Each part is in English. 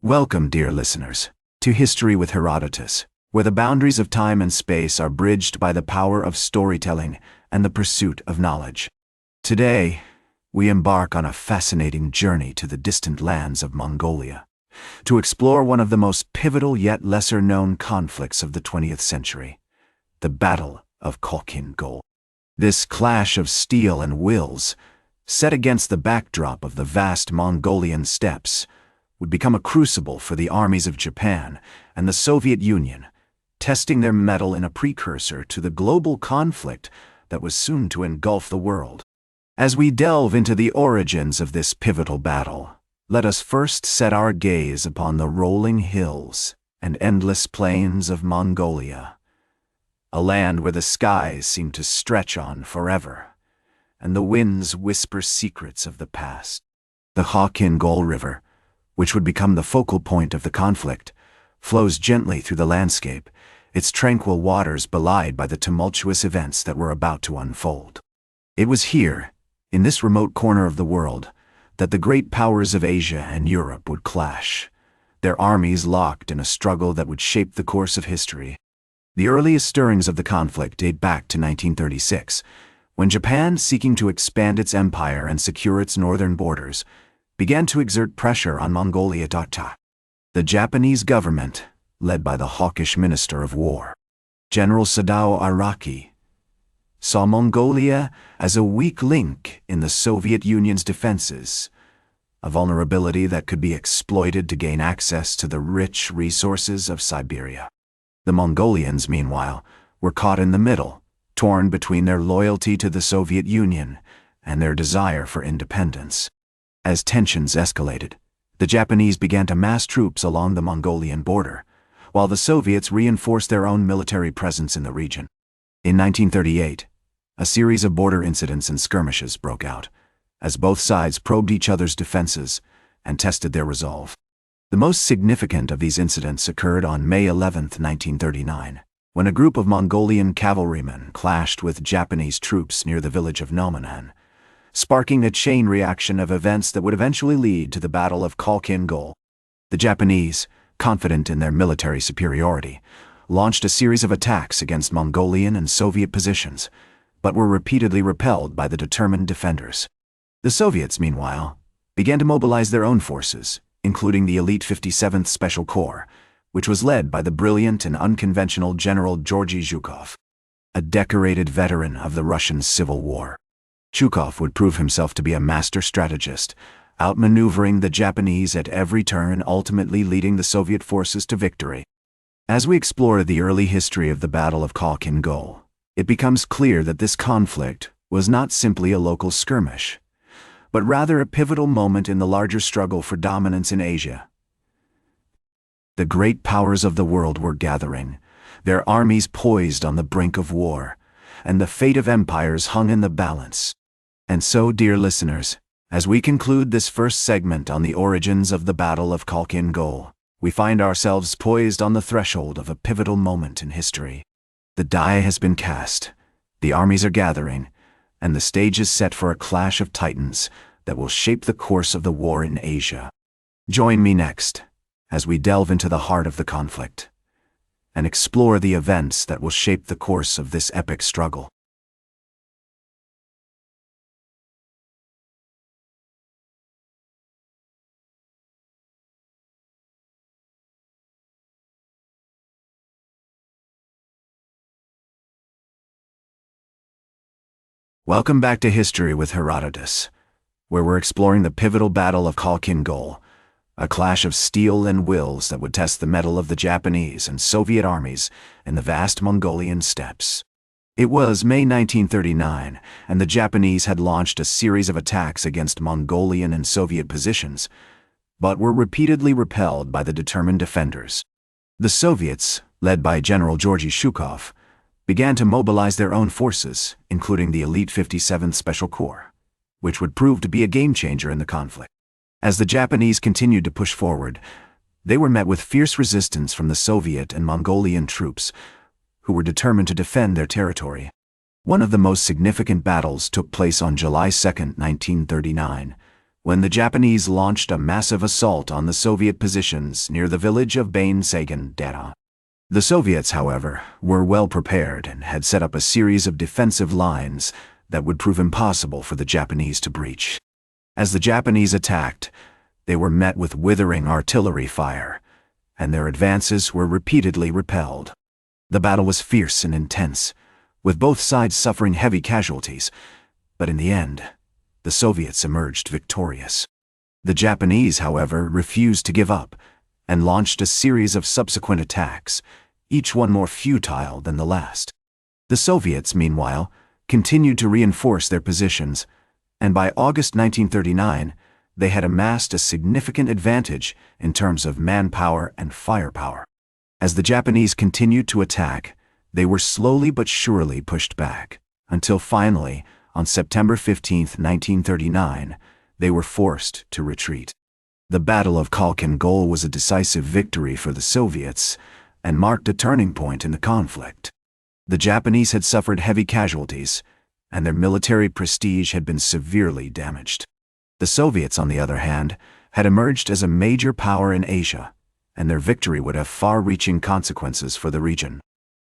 Welcome, dear listeners, to History with Herodotus, where the boundaries of time and space are bridged by the power of storytelling and the pursuit of knowledge. Today, we embark on a fascinating journey to the distant lands of Mongolia, to explore one of the most pivotal yet lesser-known conflicts of the 20th century, the Battle of Khalkhin Gol. This clash of steel and wills, set against the backdrop of the vast Mongolian steppes, would become a crucible for the armies of Japan and the Soviet Union, testing their mettle in a precursor to the global conflict that was soon to engulf the world. As we delve into the origins of this pivotal battle, let us first set our gaze upon the rolling hills and endless plains of Mongolia, a land where the skies seem to stretch on forever, and the winds whisper secrets of the past. The Khalkhin Gol River, which would become the focal point of the conflict, flows gently through the landscape, its tranquil waters belied by the tumultuous events that were about to unfold. It was here, in this remote corner of the world, that the great powers of Asia and Europe would clash, their armies locked in a struggle that would shape the course of history. The earliest stirrings of the conflict date back to 1936, when Japan, seeking to expand its empire and secure its northern borders, began to exert pressure on Mongolia. The Japanese government, led by the hawkish Minister of War, General Sadao Araki, saw Mongolia as a weak link in the Soviet Union's defenses, a vulnerability that could be exploited to gain access to the rich resources of Siberia. The Mongolians, meanwhile, were caught in the middle, torn between their loyalty to the Soviet Union and their desire for independence. As tensions escalated, the Japanese began to mass troops along the Mongolian border, while the Soviets reinforced their own military presence in the region. In 1938, a series of border incidents and skirmishes broke out, as both sides probed each other's defenses and tested their resolve. The most significant of these incidents occurred on May 11, 1939, when a group of Mongolian cavalrymen clashed with Japanese troops near the village of Nomanan, sparking a chain reaction of events that would eventually lead to the Battle of Khalkhin Gol. The Japanese, confident in their military superiority, launched a series of attacks against Mongolian and Soviet positions, but were repeatedly repelled by the determined defenders. The Soviets, meanwhile, began to mobilize their own forces, including the elite 57th Special Corps, which was led by the brilliant and unconventional General Georgy Zhukov, a decorated veteran of the Russian Civil War. Zhukov would prove himself to be a master strategist, outmaneuvering the Japanese at every turn, ultimately leading the Soviet forces to victory. As we explore the early history of the Battle of Khalkhin Gol, it becomes clear that this conflict was not simply a local skirmish, but rather a pivotal moment in the larger struggle for dominance in Asia. The great powers of the world were gathering, their armies poised on the brink of war, and the fate of empires hung in the balance. And so, dear listeners, as we conclude this first segment on the origins of the Battle of Khalkhin Gol, we find ourselves poised on the threshold of a pivotal moment in history. The die has been cast, the armies are gathering, and the stage is set for a clash of titans that will shape the course of the war in Asia. Join me next, as we delve into the heart of the conflict, and explore the events that will shape the course of this epic struggle. Welcome back to History with Herodotus, where we're exploring the pivotal Battle of Khalkhin Gol, a clash of steel and wills that would test the mettle of the Japanese and Soviet armies in the vast Mongolian steppes. It was May 1939, and the Japanese had launched a series of attacks against Mongolian and Soviet positions, but were repeatedly repelled by the determined defenders. The Soviets, led by General Georgy Zhukov, began to mobilize their own forces, including the elite 57th Special Corps, which would prove to be a game-changer in the conflict. As the Japanese continued to push forward, they were met with fierce resistance from the Soviet and Mongolian troops, who were determined to defend their territory. One of the most significant battles took place on July 2, 1939, when the Japanese launched a massive assault on the Soviet positions near the village of Bain-Sagan-Dara. The Soviets, however, were well prepared and had set up a series of defensive lines that would prove impossible for the Japanese to breach. As the Japanese attacked, they were met with withering artillery fire, and their advances were repeatedly repelled. The battle was fierce and intense, with both sides suffering heavy casualties, but in the end, the Soviets emerged victorious. The Japanese, however, refused to give up and launched a series of subsequent attacks, each one more futile than the last. The Soviets, meanwhile, continued to reinforce their positions, and by August 1939, they had amassed a significant advantage in terms of manpower and firepower. As the Japanese continued to attack, they were slowly but surely pushed back, until finally, on September 15, 1939, they were forced to retreat. The Battle of Khalkhin Gol was a decisive victory for the Soviets and marked a turning point in the conflict. The Japanese had suffered heavy casualties, and their military prestige had been severely damaged. The Soviets, on the other hand, had emerged as a major power in Asia, and their victory would have far-reaching consequences for the region.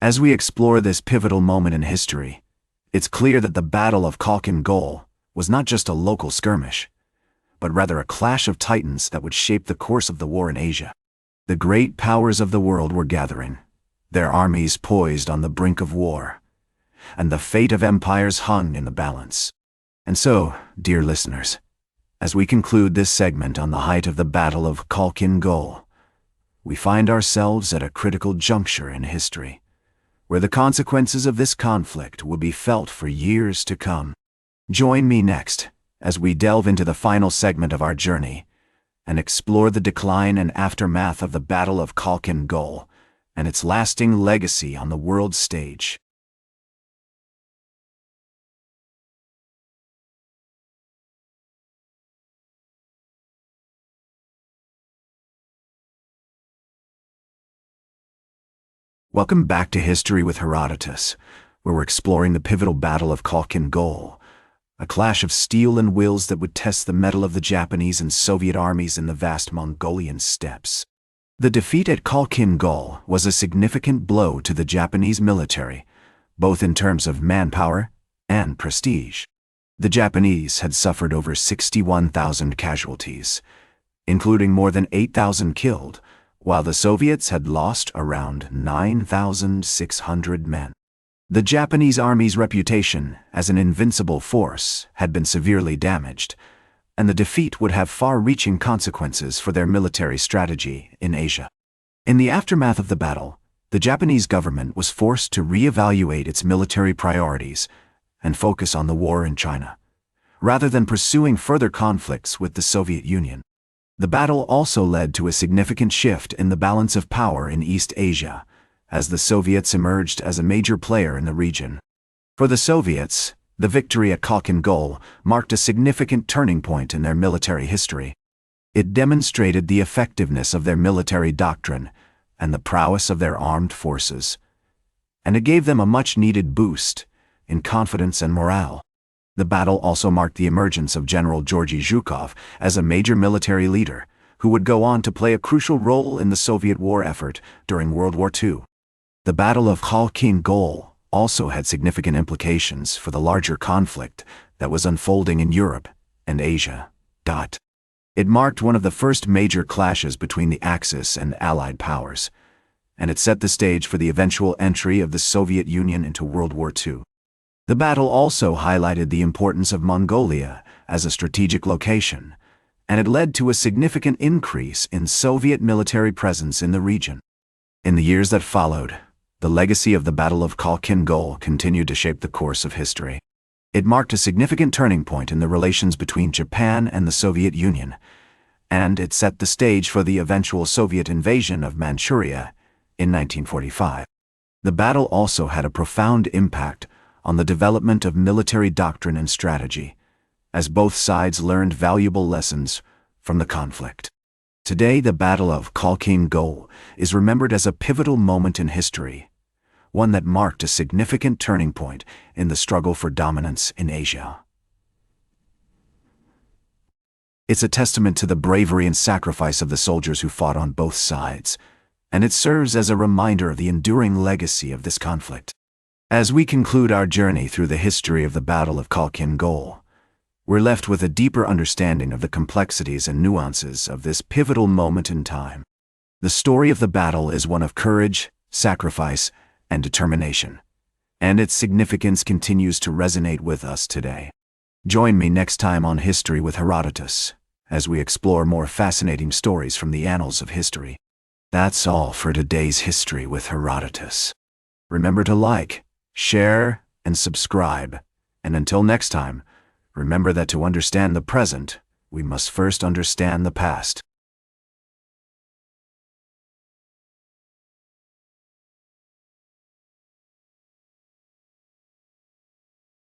As we explore this pivotal moment in history, it's clear that the Battle of Khalkhin Gol was not just a local skirmish, but rather a clash of titans that would shape the course of the war in Asia. The great powers of the world were gathering, their armies poised on the brink of war, and the fate of empires hung in the balance. And so, dear listeners, as we conclude this segment on the height of the Battle of Khalkhin Gol, we find ourselves at a critical juncture in history, where the consequences of this conflict will be felt for years to come. Join me next as we delve into the final segment of our journey and explore the decline and aftermath of the Battle of Khalkhin Gol and its lasting legacy on the world stage. Welcome back to History with Herodotus, where we're exploring the pivotal Battle of Khalkhin Gol, a clash of steel and wills that would test the mettle of the Japanese and Soviet armies in the vast Mongolian steppes. The defeat at Khalkhin Gol was a significant blow to the Japanese military, both in terms of manpower and prestige. The Japanese had suffered over 61,000 casualties, including more than 8,000 killed, while the Soviets had lost around 9,600 men. The Japanese army's reputation as an invincible force had been severely damaged, and the defeat would have far-reaching consequences for their military strategy in Asia. In the aftermath of the battle, the Japanese government was forced to reevaluate its military priorities and focus on the war in China, rather than pursuing further conflicts with the Soviet Union. The battle also led to a significant shift in the balance of power in East Asia, as the Soviets emerged as a major player in the region. For the Soviets, the victory at Khalkhin Gol marked a significant turning point in their military history. It demonstrated the effectiveness of their military doctrine and the prowess of their armed forces, and it gave them a much-needed boost in confidence and morale. The battle also marked the emergence of General Georgy Zhukov as a major military leader, who would go on to play a crucial role in the Soviet war effort during World War II. The Battle of Khalkhin Gol also had significant implications for the larger conflict that was unfolding in Europe and Asia. It marked one of the first major clashes between the Axis and Allied powers, and it set the stage for the eventual entry of the Soviet Union into World War II. The battle also highlighted the importance of Mongolia as a strategic location, and it led to a significant increase in Soviet military presence in the region. In the years that followed, the legacy of the Battle of Khalkhin Gol continued to shape the course of history. It marked a significant turning point in the relations between Japan and the Soviet Union, and it set the stage for the eventual Soviet invasion of Manchuria in 1945. The battle also had a profound impact on the development of military doctrine and strategy, as both sides learned valuable lessons from the conflict. Today, the Battle of Khalkhin Gol is remembered as a pivotal moment in history, one that marked a significant turning point in the struggle for dominance in Asia. It's a testament to the bravery and sacrifice of the soldiers who fought on both sides, and it serves as a reminder of the enduring legacy of this conflict. As we conclude our journey through the history of the Battle of Khalkhin Gol, we're left with a deeper understanding of the complexities and nuances of this pivotal moment in time. The story of the battle is one of courage, sacrifice, and determination, and its significance continues to resonate with us today. Join me next time on History with Herodotus, as we explore more fascinating stories from the annals of history. That's all for today's History with Herodotus. Remember to like, share, and subscribe. And until next time, remember that to understand the present, we must first understand the past.